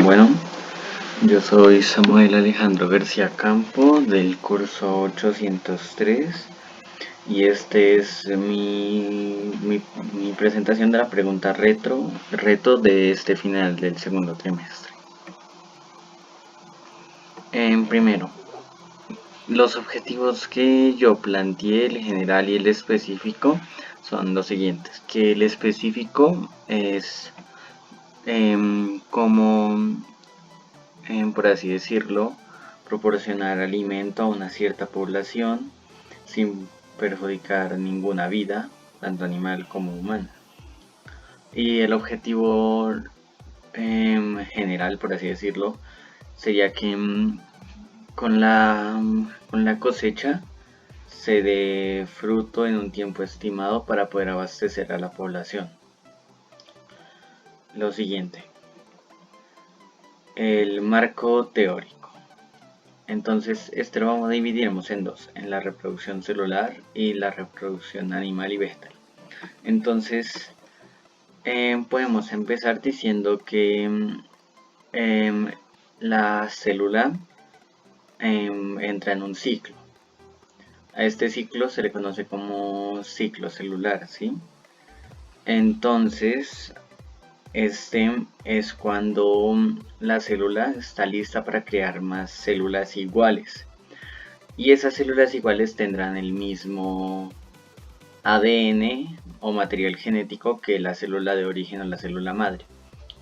Bueno, yo soy Samuel Alejandro García Campo del curso 803 y este es mi presentación de la pregunta reto de este final del segundo trimestre. Primero, los objetivos que yo planteé, el general y el específico, son los siguientes. Que el específico es como por así decirlo, proporcionar alimento a una cierta población sin perjudicar ninguna vida, tanto animal como humana. Y el objetivo general, por así decirlo, sería que con la cosecha se dé fruto en un tiempo estimado para poder abastecer a la población. Lo siguiente, el marco teórico. Entonces, este lo vamos a dividirnos en dos, en la reproducción celular y la reproducción animal y vegetal. Entonces, podemos empezar diciendo que la célula entra en un ciclo. A este ciclo se le conoce como ciclo celular, ¿sí? Entonces, este es cuando la célula está lista para crear más células iguales. Y esas células iguales tendrán el mismo ADN o material genético que la célula de origen o la célula madre.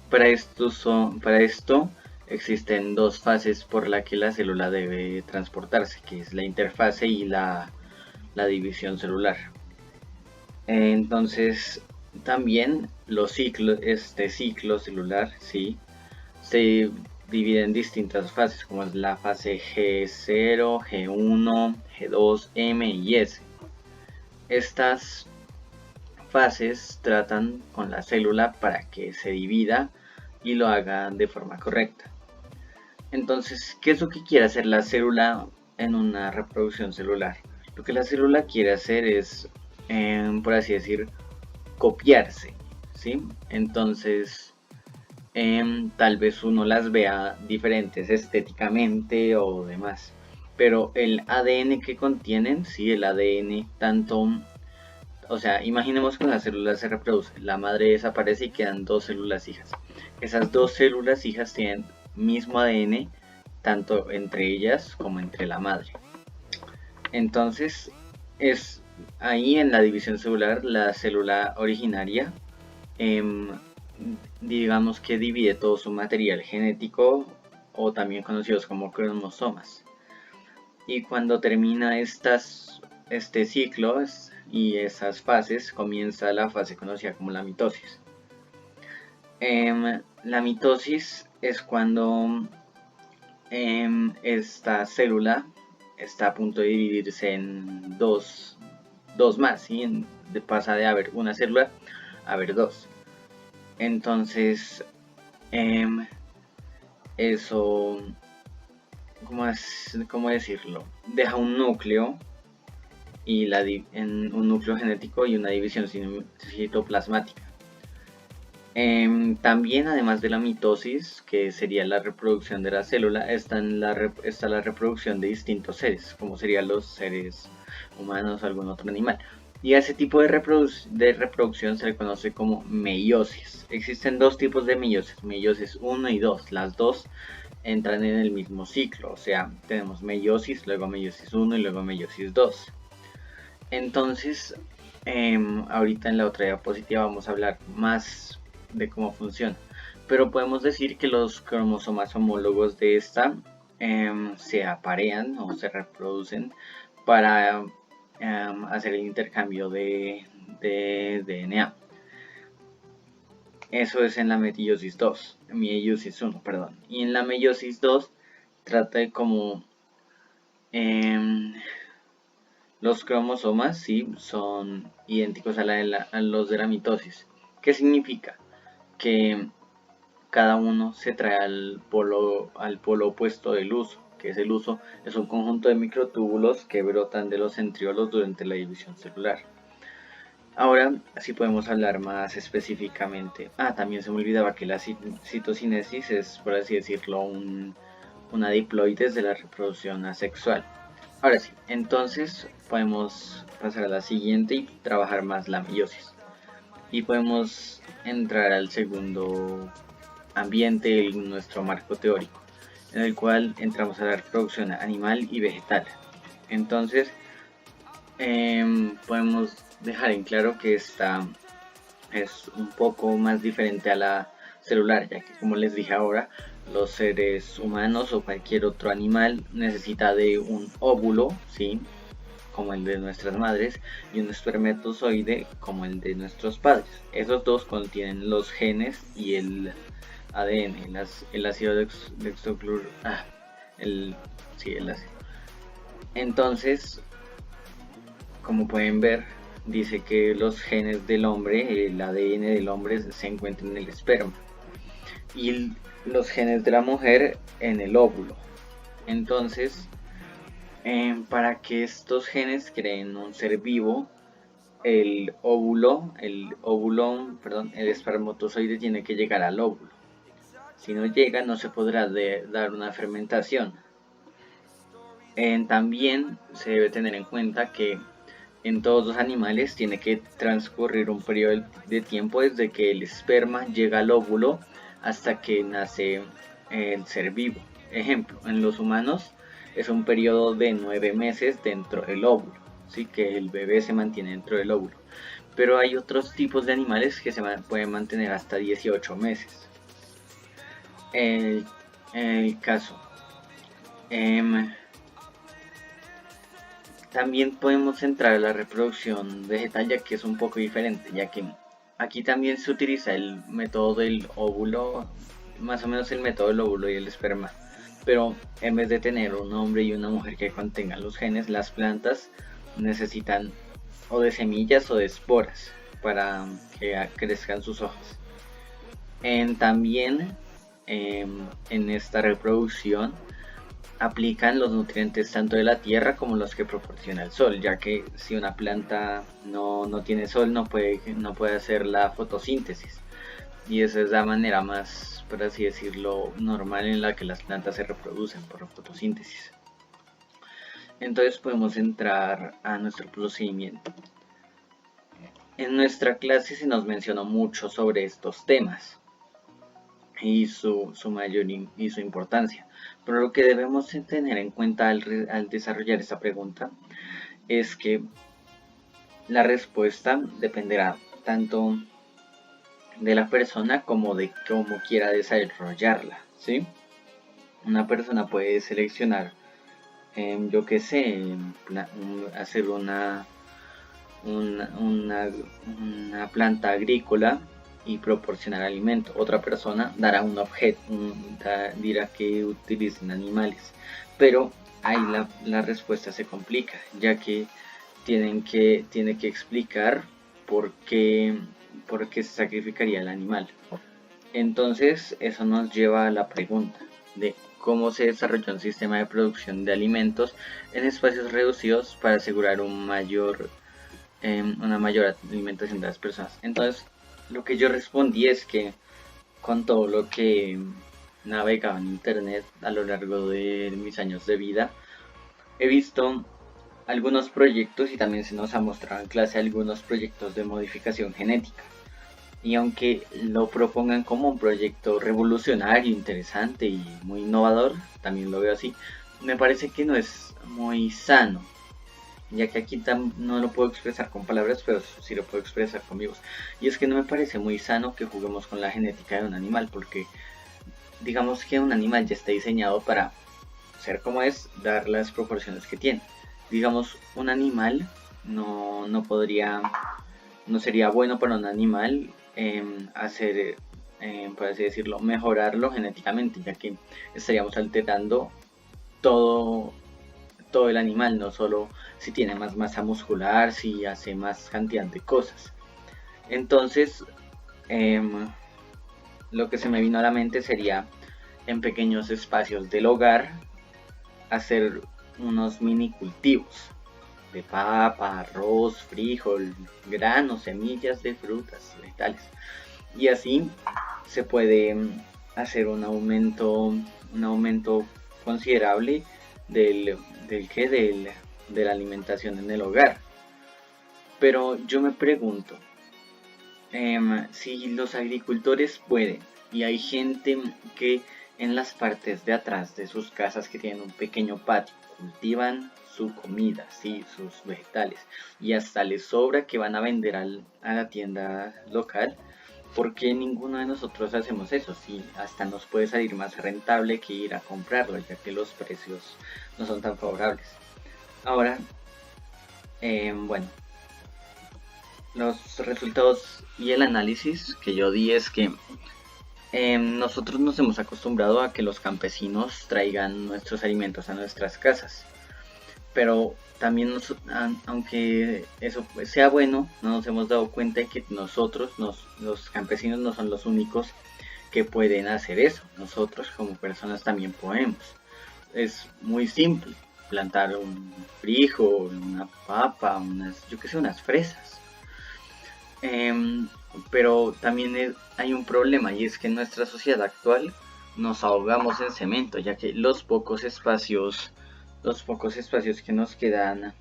Para esto existen dos fases por las que la célula debe transportarse, que es la interfase y la división celular. Entonces, también este ciclo celular, ¿sí?, se divide en distintas fases, como es la fase G0, G1, G2, M y S. Estas fases tratan con la célula para que se divida y lo haga de forma correcta. Entonces, ¿qué es lo que quiere hacer la célula en una reproducción celular? Lo que la célula quiere hacer es, por así decir, copiarse, ¿sí? Entonces, tal vez uno las vea diferentes estéticamente o demás, pero el ADN que contienen, sí, el ADN tanto, o sea, imaginemos que una célula se reproduce, la madre desaparece y quedan dos células hijas. Esas dos células hijas tienen mismo ADN tanto entre ellas como entre la madre. Entonces, es ahí en la división celular la célula originaria digamos que divide todo su material genético, o también conocidos como cromosomas. Y cuando termina este ciclo y esas fases, comienza la fase conocida como la mitosis. La mitosis es cuando esta célula está a punto de dividirse en dos más, ¿sí? Pasa de haber una célula a haber dos. Entonces, eso, ¿cómo decirlo? Deja un núcleo y en un núcleo genético y una división citoplasmática. También, además de la mitosis, que sería la reproducción de la célula, está la reproducción de distintos seres, como serían los seres humanos o algún otro animal. Y a ese tipo de reproducción se le conoce como meiosis. Existen dos tipos de meiosis, meiosis 1 y 2. Las dos entran en el mismo ciclo, o sea, tenemos meiosis, luego meiosis 1 y luego meiosis 2. Entonces, ahorita en la otra diapositiva vamos a hablar más de cómo funciona. Pero podemos decir que los cromosomas homólogos de esta se aparean o se reproducen para hacer el intercambio de DNA. Eso es en la meiosis 1, perdón. Y en la meiosis 2 trata de como los cromosomas, sí, son idénticos a los de la mitosis. ¿Qué significa? Que cada uno se trae al polo opuesto del huso, que es el huso, es un conjunto de microtúbulos que brotan de los centriolos durante la división celular. Ahora sí podemos hablar más específicamente. También se me olvidaba que la citocinesis es, por así decirlo, una diploides de la reproducción asexual. Ahora sí, entonces podemos pasar a la siguiente y trabajar más la meiosis. Y podemos entrar al segundo ambiente de nuestro marco teórico, en el cual entramos a la reproducción animal y vegetal. Entonces, podemos dejar en claro que esta es un poco más diferente a la celular, ya que, como les dije ahora, los seres humanos o cualquier otro animal necesita de un óvulo, ¿sí?, como el de nuestras madres, y un espermatozoide como el de nuestros padres. Esos dos contienen los genes y el ADN, el ácido dextroclur, el ácido. Entonces, como pueden ver, dice que los genes del hombre, el ADN del hombre, se encuentran en el esperma y los genes de la mujer en el óvulo. Entonces, para que estos genes creen un ser vivo, el espermatozoide tiene que llegar al óvulo. Si no llega, no se podrá dar una fermentación. También se debe tener en cuenta que en todos los animales tiene que transcurrir un periodo de tiempo desde que el esperma llega al óvulo hasta que nace el ser vivo. Ejemplo, en los humanos es un periodo de 9 meses dentro del óvulo, ¿sí?, que el bebé se mantiene dentro del óvulo. Pero hay otros tipos de animales que se pueden mantener hasta 18 meses. El caso. También podemos entrar a la reproducción vegetal, ya que es un poco diferente, ya que aquí también se utiliza el método del óvulo, más o menos el método del óvulo y el esperma, pero en vez de tener un hombre y una mujer que contengan los genes, las plantas necesitan o de semillas o de esporas para que crezcan sus hojas. También en esta reproducción aplican los nutrientes tanto de la tierra como los que proporciona el sol, ya que si una planta no tiene sol no puede hacer la fotosíntesis, y esa es la manera más, por así decirlo, normal en la que las plantas se reproducen, por fotosíntesis. Entonces podemos entrar a nuestro procedimiento. En nuestra clase se nos mencionó mucho sobre estos temas y su mayor y su importancia, pero lo que debemos tener en cuenta al desarrollar esta pregunta es que la respuesta dependerá tanto de la persona como de cómo quiera desarrollarla, ¿sí? Una persona puede seleccionar, yo que sé, hacer una planta agrícola y proporcionar alimento. Otra persona dará un objeto, dirá que utilicen animales, pero ahí la respuesta se complica, ya que tiene que explicar por qué se sacrificaría el animal. Entonces eso nos lleva a la pregunta de cómo se desarrolla un sistema de producción de alimentos en espacios reducidos para asegurar una mayor alimentación de las personas. Entonces, lo que yo respondí es que con todo lo que navegaba en internet a lo largo de mis años de vida, he visto algunos proyectos y también se nos ha mostrado en clase algunos proyectos de modificación genética. Y aunque lo propongan como un proyecto revolucionario, interesante y muy innovador, también lo veo así, me parece que no es muy sano, ya que aquí no lo puedo expresar con palabras, pero sí lo puedo expresar con vivos. Y es que no me parece muy sano que juguemos con la genética de un animal, porque digamos que un animal ya está diseñado para ser como es, dar las proporciones que tiene. Digamos, un animal no sería bueno para un animal hacer, por así decirlo, mejorarlo genéticamente, ya que estaríamos alterando todo el animal, no solo si tiene más masa muscular, si hace más cantidad de cosas. Entonces, lo que se me vino a la mente sería, en pequeños espacios del hogar, hacer unos mini cultivos. de papa, arroz, frijol, granos, semillas de frutas, vegetales. Y así se puede hacer un aumento considerable de la alimentación en el hogar. Pero yo me pregunto, si los agricultores pueden y hay gente que en las partes de atrás de sus casas que tienen un pequeño patio cultivan su comida, sí, sus vegetales y hasta les sobra que van a vender a la tienda local, ¿por qué ninguno de nosotros hacemos eso? Si hasta nos puede salir más rentable que ir a comprarlo, ya que los precios no son tan favorables. Ahora, bueno, los resultados y el análisis que yo di es que nosotros nos hemos acostumbrado a que los campesinos traigan nuestros alimentos a nuestras casas, pero también aunque eso sea bueno, no nos hemos dado cuenta de que los campesinos no son los únicos que pueden hacer eso. Nosotros como personas también podemos. Es muy simple, plantar un frijol, una papa, unas fresas. Pero también hay un problema y es que en nuestra sociedad actual nos ahogamos en cemento, ya que los pocos espacios que nos quedan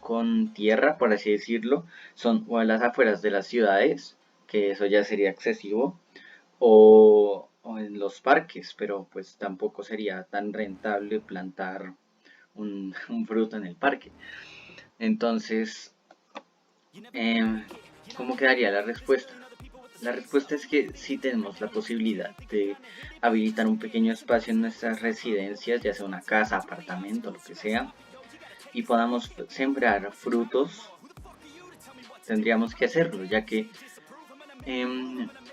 con tierra, por así decirlo, son o a las afueras de las ciudades, que eso ya sería excesivo, o en los parques, pero pues tampoco sería tan rentable plantar un fruto en el parque. Entonces, ¿cómo quedaría la respuesta? La respuesta es que sí tenemos la posibilidad de habilitar un pequeño espacio en nuestras residencias, ya sea una casa, apartamento, lo que sea, y podamos sembrar frutos. Tendríamos que hacerlo, ya que,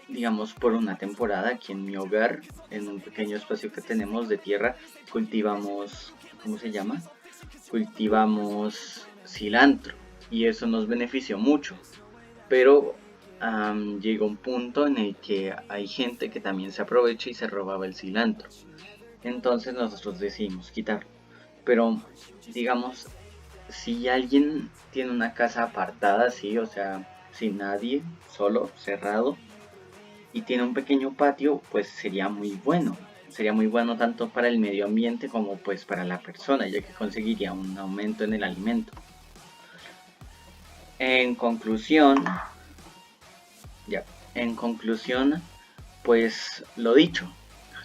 digamos, por una temporada aquí en mi hogar, en un pequeño espacio que tenemos de tierra, cultivamos, ¿cómo se llama? Cultivamos cilantro y eso nos benefició mucho, pero llegó un punto en el que hay gente que también se aprovecha y se robaba el cilantro. Entonces nosotros decidimos quitarlo. Pero digamos, si alguien tiene una casa apartada, así, o sea, sin nadie, solo, cerrado, y tiene un pequeño patio, pues sería muy bueno. Sería muy bueno tanto para el medio ambiente como pues para la persona, ya que conseguiría un aumento en el alimento. En conclusión, ya, en conclusión, pues lo dicho,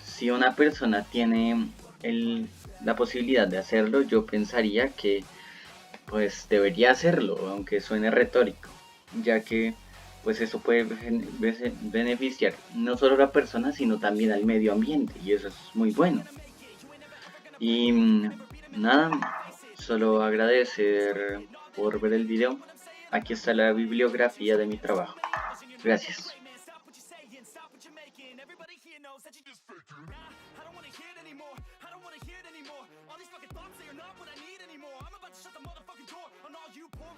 si una persona tiene la posibilidad de hacerlo, yo pensaría que pues debería hacerlo, aunque suene retórico, ya que pues eso puede beneficiar no solo a la persona, sino también al medio ambiente, y eso es muy bueno. Y nada, solo agradecer por ver el video. Aquí está la bibliografía de mi trabajo. Gracias. All these fucking thoughts, they are not what I need anymore. I'm about to shut the motherfucking door on all you poor